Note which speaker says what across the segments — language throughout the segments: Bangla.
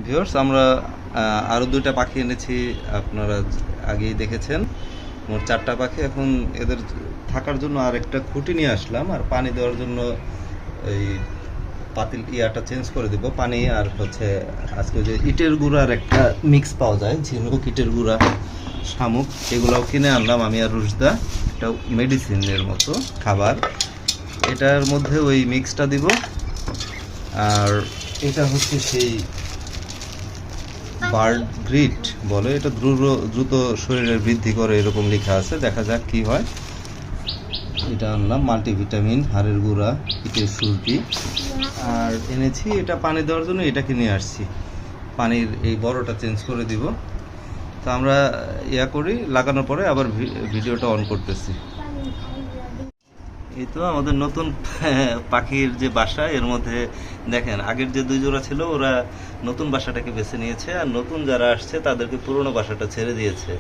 Speaker 1: ভিউয়ার্স, আমরা আরও 2টা পাখি এনেছি, আপনারা আগেই দেখেছেন। মোট 4টা পাখি। এখন এদের থাকার জন্য আর একটা খুঁটি নিয়ে আসলাম, আর পানি দেওয়ার জন্য এই পাতিল ইয়াটা চেঞ্জ করে দিব। পানি আর হচ্ছে আজকে যে ইটের গুঁড়ার একটা মিক্স পাওয়া যায়, ঝিনুক, ইটের গুঁড়া, শামুক, এগুলাও কিনে আনলাম আমি আর রুশদা। এটা মেডিসিনের মতো খাবার, এটার মধ্যে ওই মিক্সটা দিব। আর এটা হচ্ছে সেই বার্ড গ্রিট বলে, এটা দ্রুত শরীরের বৃদ্ধি করে এরকম লেখা আছে, দেখা যাক কি হয়। এটা আনলাম মাল্টিভিটামিন, হাড়ের গুঁড়া, ইটের সুরকি। আর এনেছি এটা পানি দেওয়ার জন্য, এটা কিনে আসছি। পানির এই বড়টা চেঞ্জ করে দিব। তো আমরা ইয়া করি, লাগানোর পরে আবার ভিডিওটা অন করতেছি। এই তো আমাদের নতুন পাখির যে বাসা, এর মধ্যে দেখেন আগের যে 2 জোড়া ছিল ওরা নতুন বাসাটাকে বেছে নিয়েছে, আর নতুন যারা আসছে তাদেরকে পুরনো বাসাটা ছেড়ে দিয়েছে।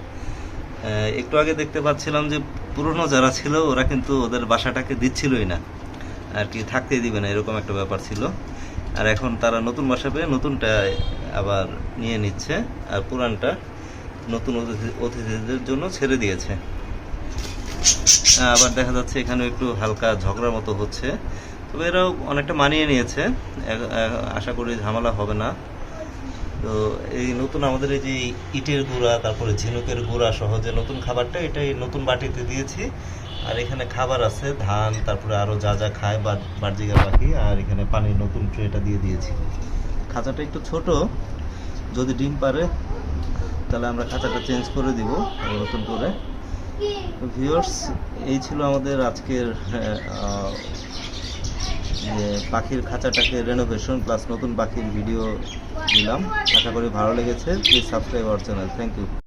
Speaker 1: একটু আগে দেখতে পাচ্ছিলাম যে পুরনো যারা ছিল ওরা কিন্তু ওদের বাসাটাকে দিচ্ছিলই না, আর কি থাকতেই দিবে না, এরকম একটা ব্যাপার ছিল। আর এখন তারা নতুন বাসা পেয়ে নতুনটা আবার নিয়ে নিচ্ছে, আর পুরানটা নতুন অতিথিদের জন্য ছেড়ে দিয়েছে। আবার দেখা যাচ্ছে এখানে একটু হালকা ঝগড়ার মতো হচ্ছে, তবে এরাও অনেকটা মানিয়ে নিয়েছে, আশা করি ঝামেলা হবে না। তো এই নতুন আমাদের এই যে ইটের গুঁড়া, তারপরে ঝিনুকের গুঁড়া সহ যে নতুন খাবারটা, এটা এই নতুন বাটিতে দিয়েছি। আর এখানে খাবার আছে, ধান, তারপরে আরও যা যা খায় বার্জিগার পাখি। আর এখানে পানির নতুন ট্রেটা দিয়ে দিয়েছি। খাঁচাটা একটু ছোট, যদি ডিম পারে তাহলে আমরা খাঁচাটা চেঞ্জ করে দিব নতুন করে। ভিউয়ার্স, এই ছিল আমাদের আজকের যে পাখির খাঁচাটাকে রেনোভেশন প্লাস নতুন পাখির ভিডিও দিলাম। আশা করি ভালো লেগেছে। Please subscribe our channel. Thank you.